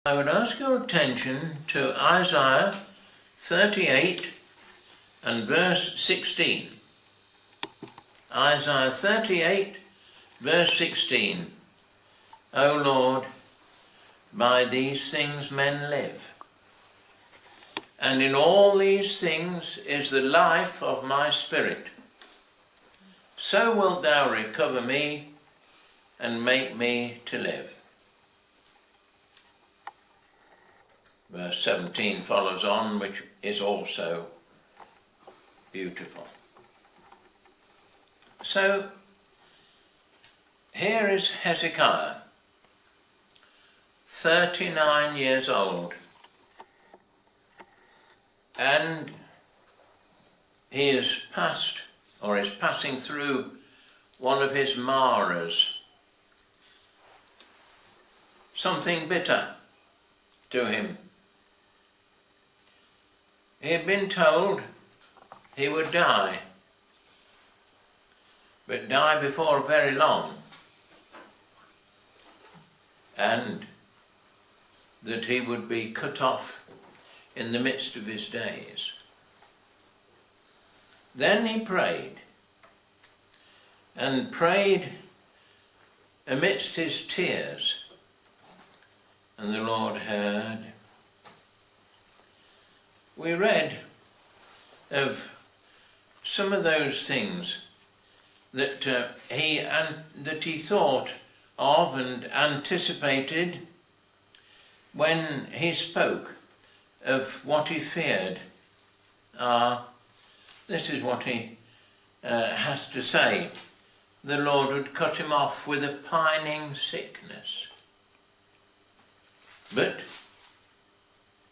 I would ask your attention to Isaiah 38 and verse 16. Isaiah 38 verse 16. O Lord, by these things men live, and in all these things is the life of my spirit. So wilt thou recover me and make me to live. Verse 17 follows on, which is also beautiful. So, here is Hezekiah, 39 years old, and he is passing through one of his maras. Something bitter to him. He had been told he would die, but die before very long, and that he would be cut off in the midst of his days. Then he prayed, and prayed amidst his tears, and the Lord heard. We read of some of those things that he thought of and anticipated when he spoke of what he feared. This is what he has to say. The Lord would cut him off with a pining sickness. But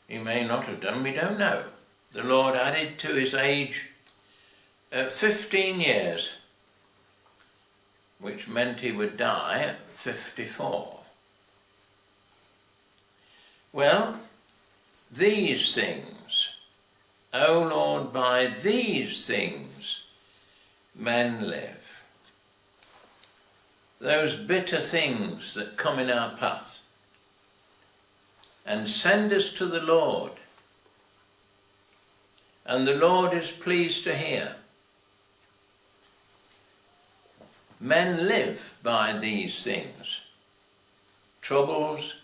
he may not have done, we don't know. The Lord added to his age 15 years, which meant he would die at 54. Well, these things, O Lord, by these things men live. Those bitter things that come in our path, and send us to the Lord, and the Lord is pleased to hear. Men live by these things, troubles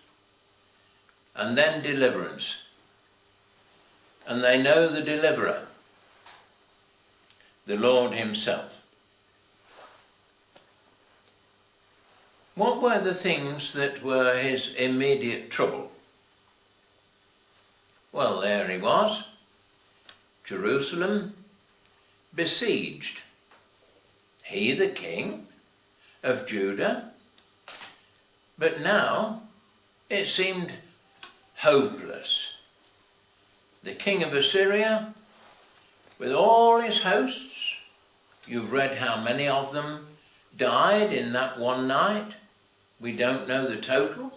and then deliverance, and they know the deliverer, the Lord himself. What were the things that were his immediate trouble? Well, there he was, Jerusalem besieged. He, the king of Judah, but now it seemed hopeless. The king of Assyria, with all his hosts, you've read how many of them died in that one night. We don't know the total.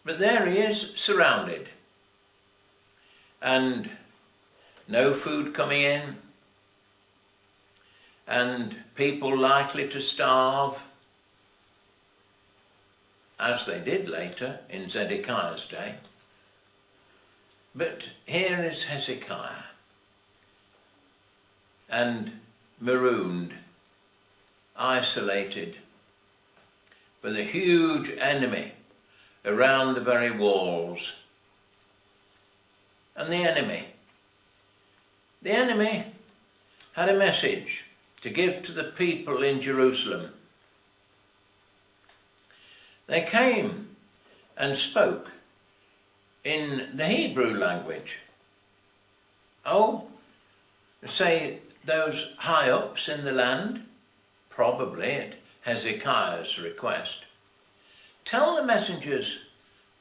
But there he is, surrounded. And no food coming in, and people likely to starve, as they did later in Zedekiah's day. But here is Hezekiah, and marooned, isolated, with a huge enemy around the very walls. And the enemy had a message to give to the people in Jerusalem. They came and spoke in the Hebrew language. Say those high-ups in the land, probably at Hezekiah's request, tell the messengers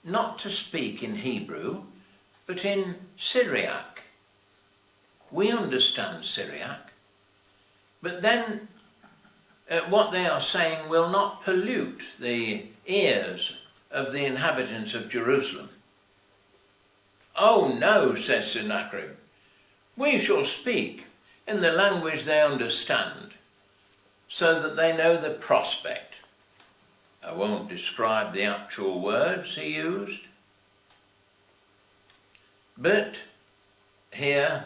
not to speak in Hebrew, but in Syriac. We understand Syriac, but then what they are saying will not pollute the ears of the inhabitants of Jerusalem. Oh no, says Sennacherib, we shall speak in the language they understand, so that they know the prospect. I won't describe the actual words he used, but here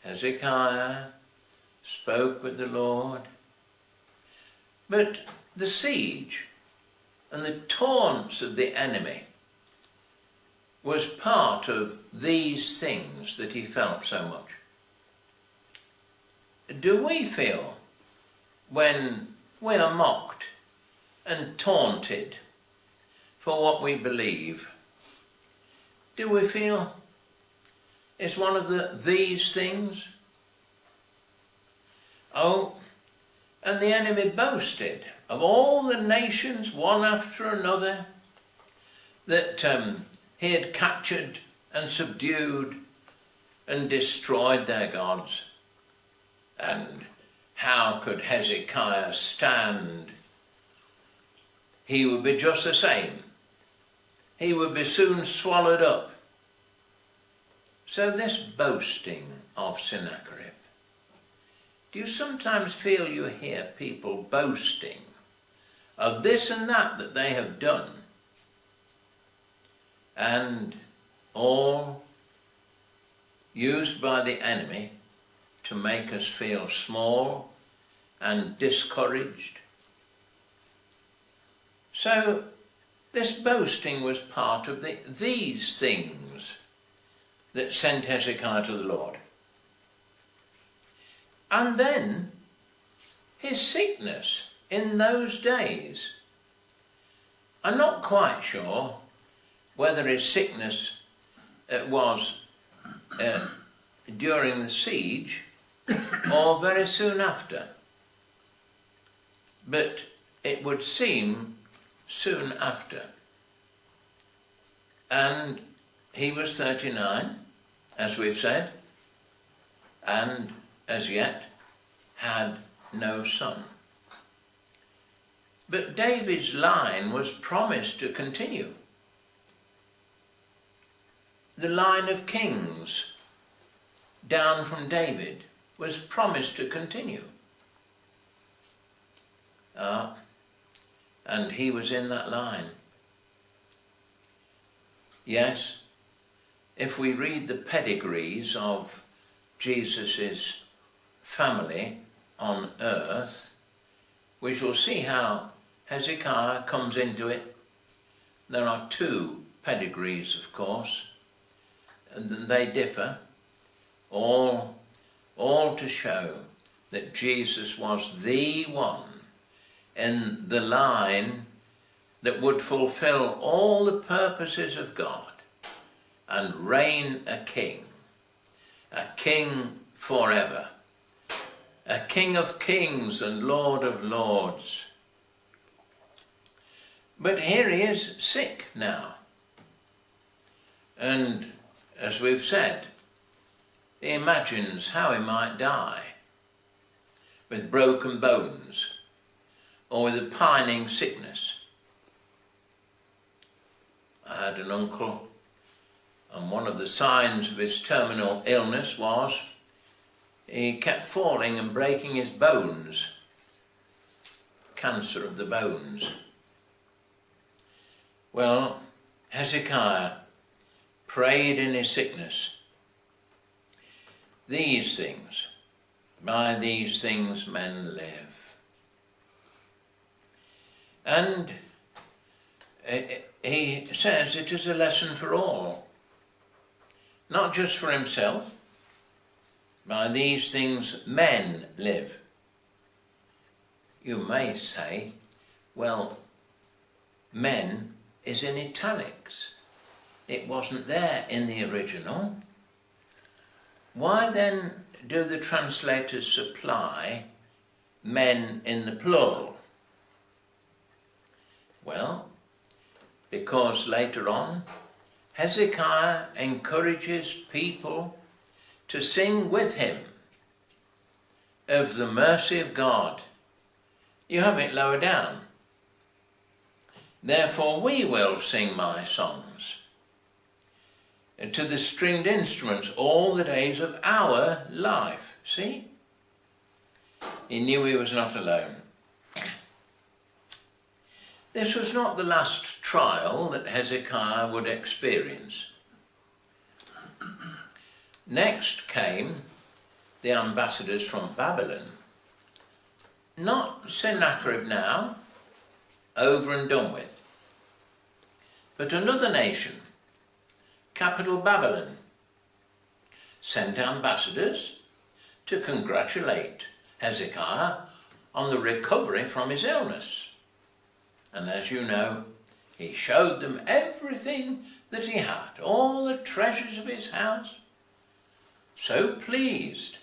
Hezekiah spoke with the Lord. But the siege and the taunts of the enemy was part of these things that he felt so much. Do we feel when we are mocked and taunted for what we believe? Do we feel it's one of these things? Oh, and the enemy boasted of all the nations, one after another, that he had captured and subdued and destroyed their gods. And how could Hezekiah stand? He would be just the same. He would be soon swallowed up. So this boasting of Sennacherib, do you sometimes feel you hear people boasting of this and that they have done, and all used by the enemy to make us feel small and discouraged? So this boasting was part of these things that sent Hezekiah to the Lord. And then his sickness in those days. I'm not quite sure whether his sickness was during the siege or very soon after, but it would seem soon after. And he was 39, as we've said, and as yet had no son. But David's line was promised to continue. The line of kings down from David was promised to continue. And he was in that line. Yes, if we read the pedigrees of Jesus's family on earth, we shall see how Hezekiah comes into it. There are two pedigrees, of course, and they differ, all to show that Jesus was the one in the line that would fulfill all the purposes of God and reign a king forever, a King of kings and Lord of lords. But here he is sick now, and as we've said, he imagines how he might die, with broken bones or with a pining sickness. I had an uncle, and one of the signs of his terminal illness was he kept falling and breaking his bones, cancer of the bones. Well, Hezekiah prayed in his sickness. These things, by these things men live. And he says it is a lesson for all, not just for himself. By these things men live. You may say, well, men is in italics. It wasn't there in the original. Why then do the translators supply men in the plural? Well, because later on, Hezekiah encourages people to sing with him of the mercy of God. You have it lower down. Therefore we will sing my songs to the stringed instruments all the days of our life. See? He knew he was not alone. This was not the last trial that Hezekiah would experience. Next came the ambassadors from Babylon. Not Sennacherib now, over and done with, but another nation, capital Babylon, sent ambassadors to congratulate Hezekiah on the recovery from his illness. And as you know, he showed them everything that he had, all the treasures of his house. So pleased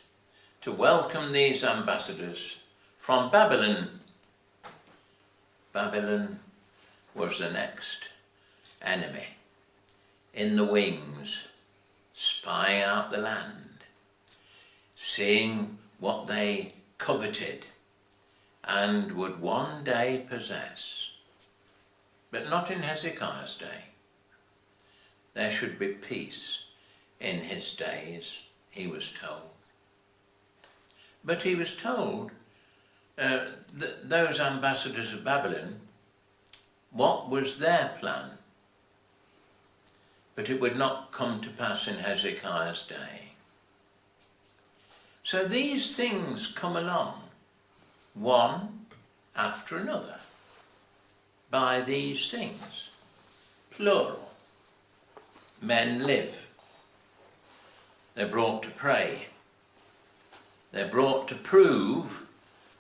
to welcome these ambassadors from Babylon. Babylon was the next enemy, in the wings, spying out the land, seeing what they coveted and would one day possess. But not in Hezekiah's day. There should be peace in his days, he was told. But he was told that those ambassadors of Babylon, what was their plan? But it would not come to pass in Hezekiah's day. So these things come along, one after another, by these things, plural. Men live. They're brought to pray. They're brought to prove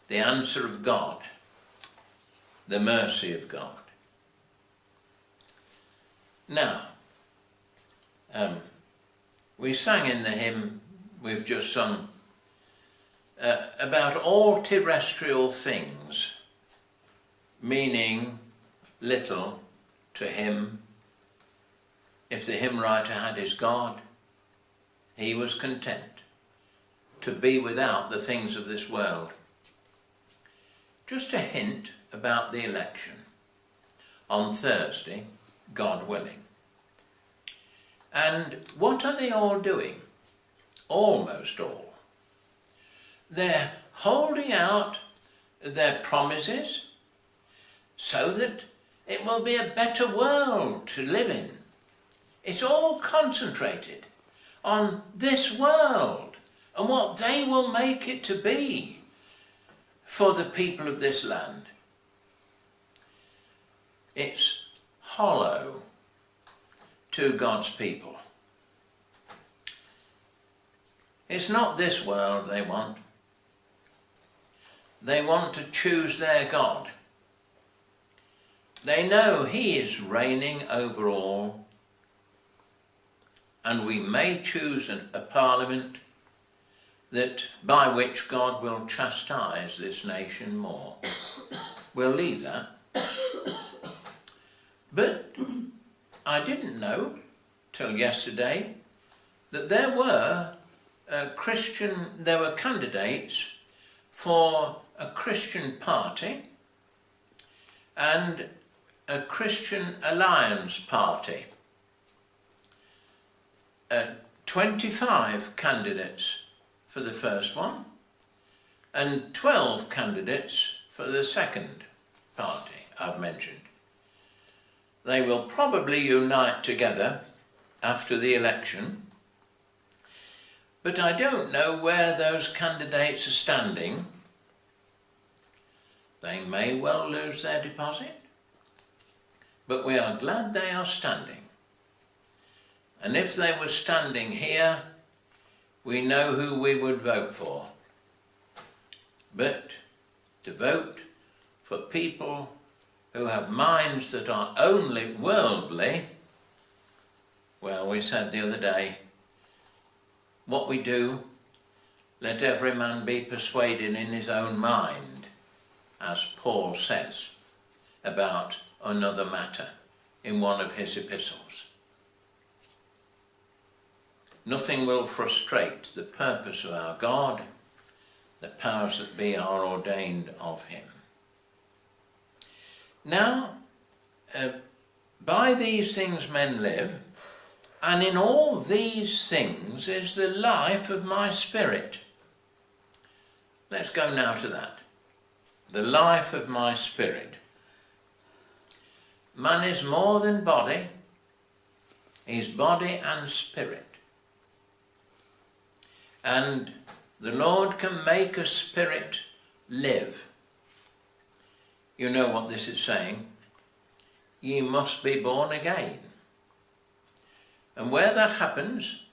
the answer of God, the mercy of God. Now, we sang in the hymn we've just sung about all terrestrial things, meaning little to him. If the hymn writer had his God, he was content to be without the things of this world. Just a hint about the election. On Thursday, God willing. And what are they all doing? Almost all. They're holding out their promises so that it will be a better world to live in. It's all concentrated on this world and what they will make it to be for the people of this land. It's hollow to God's people. It's not this world they want. They want to choose their God. They know he is reigning over all, and we may choose a parliament that by which God will chastise this nation more. We'll leave that. But I didn't know till yesterday that there were candidates for a Christian party and a Christian alliance party. 25 candidates for the first one and 12 candidates for the second party I've mentioned. They will probably unite together after the election, but I don't know where those candidates are standing. They may well lose their deposit, but we are glad they are standing. And if they were standing here, we know who we would vote for. But to vote for people who have minds that are only worldly, well, we said the other day, what we do, let every man be persuaded in his own mind, as Paul says about another matter in one of his epistles. Nothing will frustrate the purpose of our God. The powers that be are ordained of him. Now, by these things men live, and in all these things is the life of my spirit. Let's go now to that. The life of my spirit. man is more than body. He's body and spirit. And the Lord can make a spirit live. You know what this is saying? Ye must be born again. And where that happens,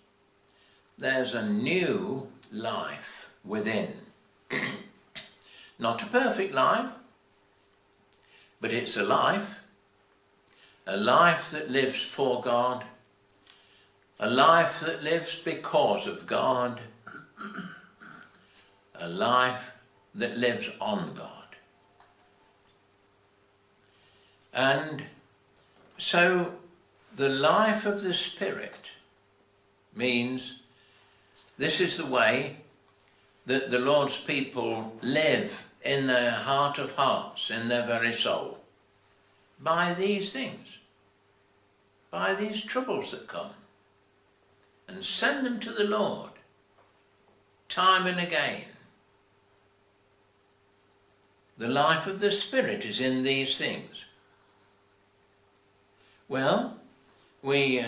there's a new life within. Not a perfect life, but it's a life that lives for God, a life that lives because of God, a life that lives on God. And so the life of the Spirit means this is the way that the Lord's people live in their heart of hearts, in their very soul, by these things, by these troubles that come, and send them to the Lord time and again. The life of the Spirit is in these things. Well, we've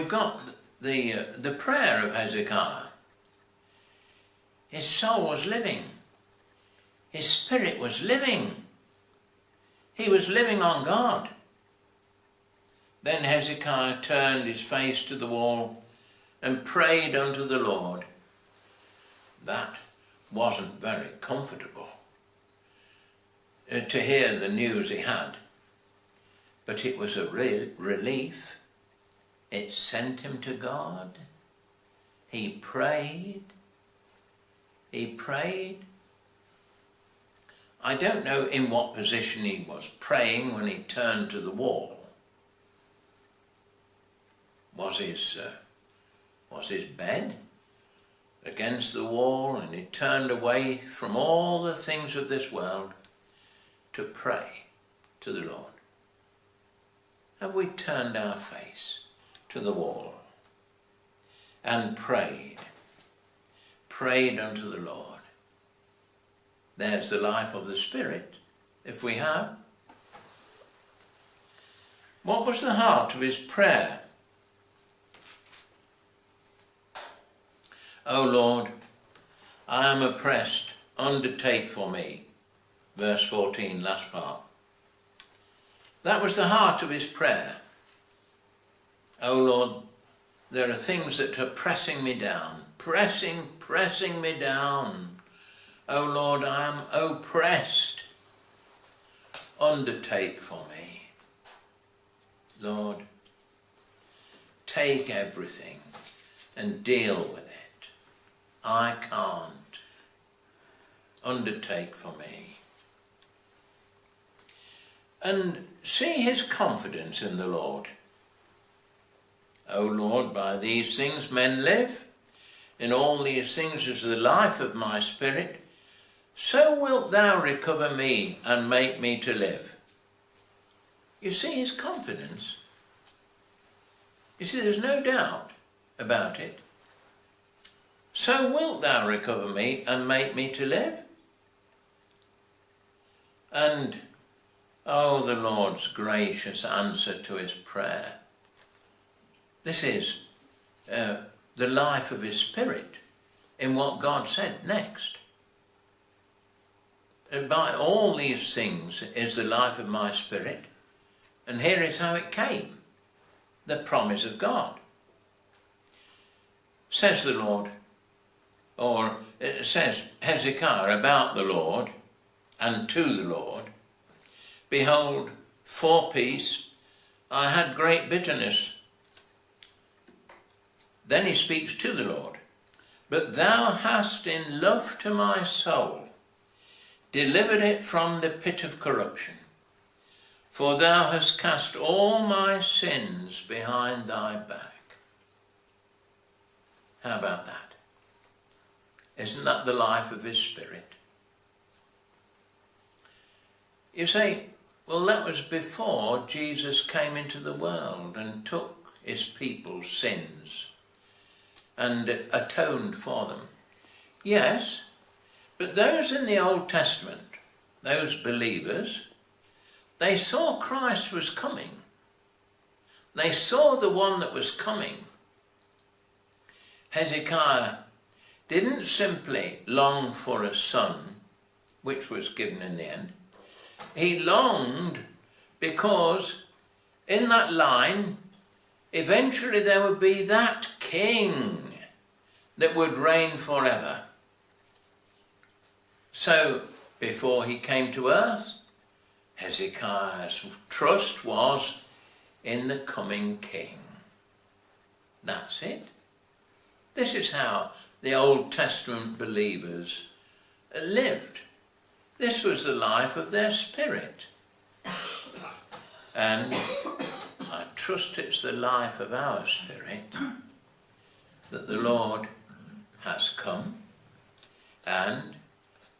got the prayer of Hezekiah. His soul was living. His spirit was living. He was living on God. Then Hezekiah turned his face to the wall and prayed unto the Lord. That wasn't very comfortable to hear the news he had, but it was a real relief. It sent him to God. He prayed. He prayed. I don't know in what position he was praying when he turned to the wall. Was his bed against the wall, and he turned away from all the things of this world to pray to the Lord? Have we turned our face to the wall and prayed unto the Lord? There's the life of the Spirit, if we have. What was the heart of his prayer? O Lord, I am oppressed, undertake for me. Verse 14, last part. That was the heart of his prayer. O Lord, there are things that are pressing me down, pressing me down. O Lord, I am oppressed. Undertake for me. Lord, take everything and deal with it. I can't. Undertake for me. And see his confidence in the Lord. O Lord, by these things men live. In all these things is the life of my spirit. So wilt thou recover me and make me to live. You see his confidence. You see, there's no doubt about it. So wilt thou recover me and make me to live. And, oh, the Lord's gracious answer to his prayer. This is the life of his spirit in what God said next. And by all these things is the life of my spirit. And here is how it came. The promise of God. Says the Lord, or it says Hezekiah about the Lord and to the Lord, behold, for peace I had great bitterness. Then he speaks to the Lord. But thou hast in love to my soul delivered it from the pit of corruption. For thou hast cast all my sins behind thy back. How about that? Isn't that the life of his spirit? You say, well, that was before Jesus came into the world and took his people's sins and atoned for them. Yes, but those in the Old Testament, those believers, They saw Christ was coming. They saw the one that was coming. Hezekiah didn't simply long for a son, which was given in the end. He longed because in that line, eventually there would be that king that would reign forever. So, before he came to earth, Hezekiah's trust was in the coming king. That's it. This is how the Old Testament believers lived. This was the life of their spirit. And I trust it's the life of our spirit that the Lord has come and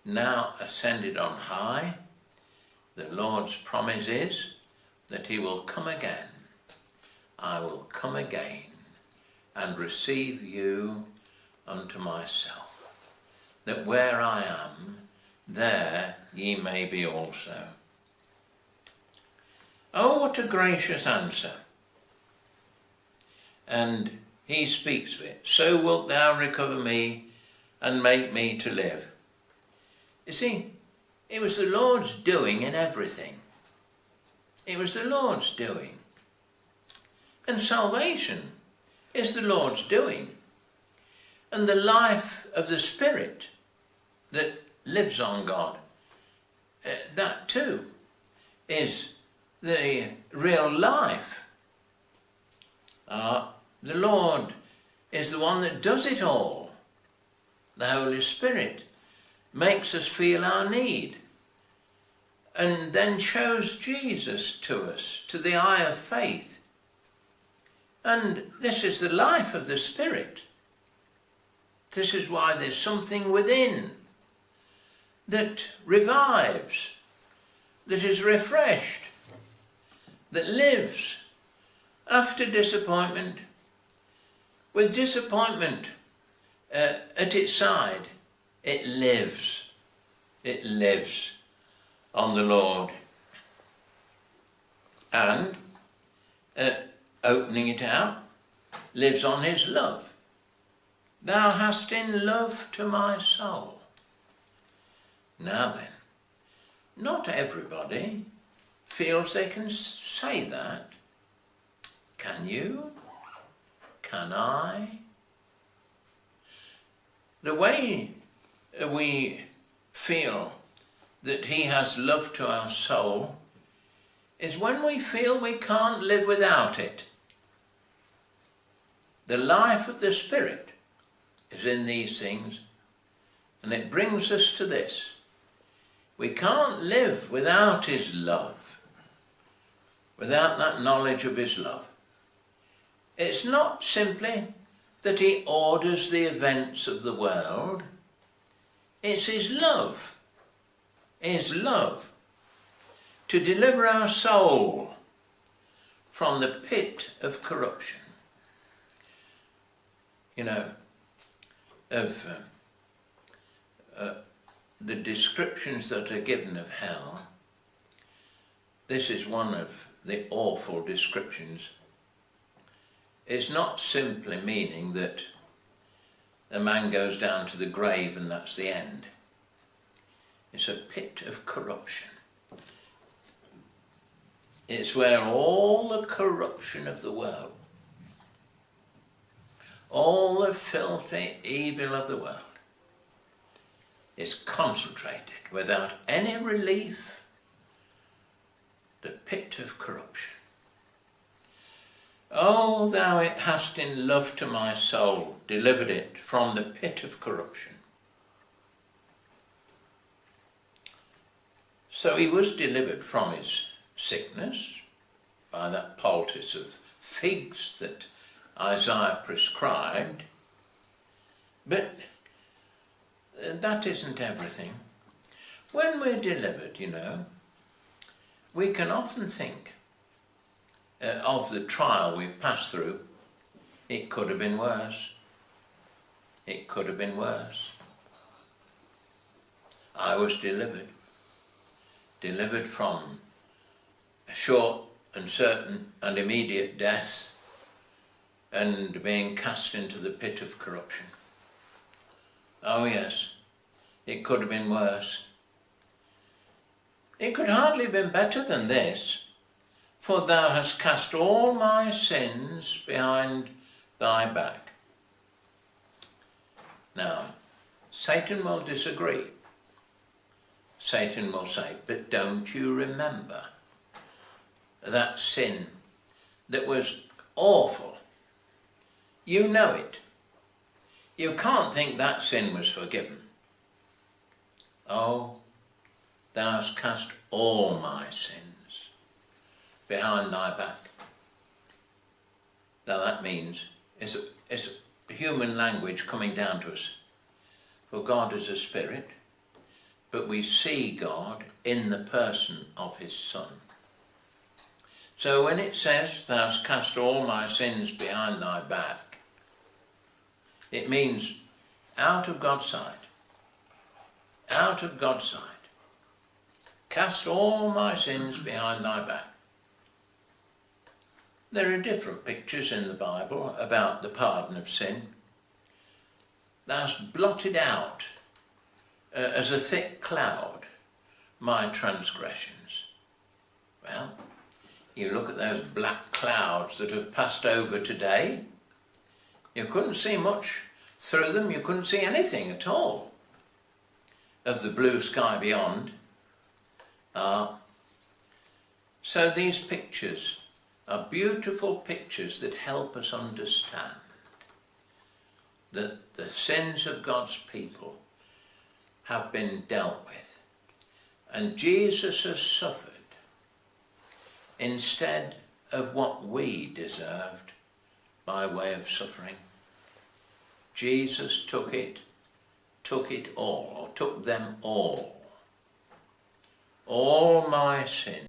now ascended on high. The Lord's promise is that he will come again. I will come again and receive you unto myself, that where I am, there ye may be also. Oh, what a gracious answer. And he speaks of it. So wilt thou recover me and make me to live. You see, it was the Lord's doing in everything. It was the Lord's doing. And salvation is the Lord's doing. And the life of the Spirit that lives on God, that too is the real life. The Lord is the one that does it all. The Holy Spirit makes us feel our need and then shows Jesus to us, to the eye of faith. And this is the life of the Spirit. This is why there's something within that revives, that is refreshed, that lives after disappointment, with disappointment at its side. It lives. It lives on the Lord. And opening it out, lives on his love. Thou hast in love to my soul. Now then, not everybody feels they can say that. Can you? Can I? The way we feel that he has love to our soul is when we feel we can't live without it. The life of the Spirit is in these things, and it brings us to this. We can't live without his love, without that knowledge of his love. It's not simply that he orders the events of the world. It's his love to deliver our soul from the pit of corruption. You know, of the descriptions that are given of hell. This is one of the awful descriptions. It's not simply meaning that a man goes down to the grave and that's the end. It's a pit of corruption. It's where all the corruption of the world, all the filthy evil of the world is concentrated without any relief. The pit of corruption. Oh, thou it hast in love to my soul delivered it from the pit of corruption. So he was delivered from his sickness by that poultice of figs that Isaiah prescribed. But that isn't everything. When we're delivered, you know, we can often think of the trial we've passed through. It could have been worse. It could have been worse. I was delivered from short and certain and immediate death and being cast into the pit of corruption. Oh yes, it could have been worse. It could hardly have been better than this. For thou hast cast all my sins behind thy back. Now, Satan will disagree. Satan will say, but don't you remember that sin that was awful? You know it. You can't think that sin was forgiven. Oh, thou hast cast all my sins behind thy back. Now that means it's human language coming down to us. For God is a spirit, but we see God in the person of his Son. So when it says, thou hast cast all my sins behind thy back, it means out of God's sight. Out of God's sight. Cast all my sins behind thy back. There are different pictures in the Bible about the pardon of sin. Thou hast blotted out as a thick cloud my transgressions. Well, you look at those black clouds that have passed over today, you couldn't see much through them, you couldn't see anything at all of the blue sky beyond. So these pictures are beautiful pictures that help us understand that the sins of God's people have been dealt with, and Jesus has suffered instead of what we deserved by way of suffering. Jesus took it all, or took them all my sins.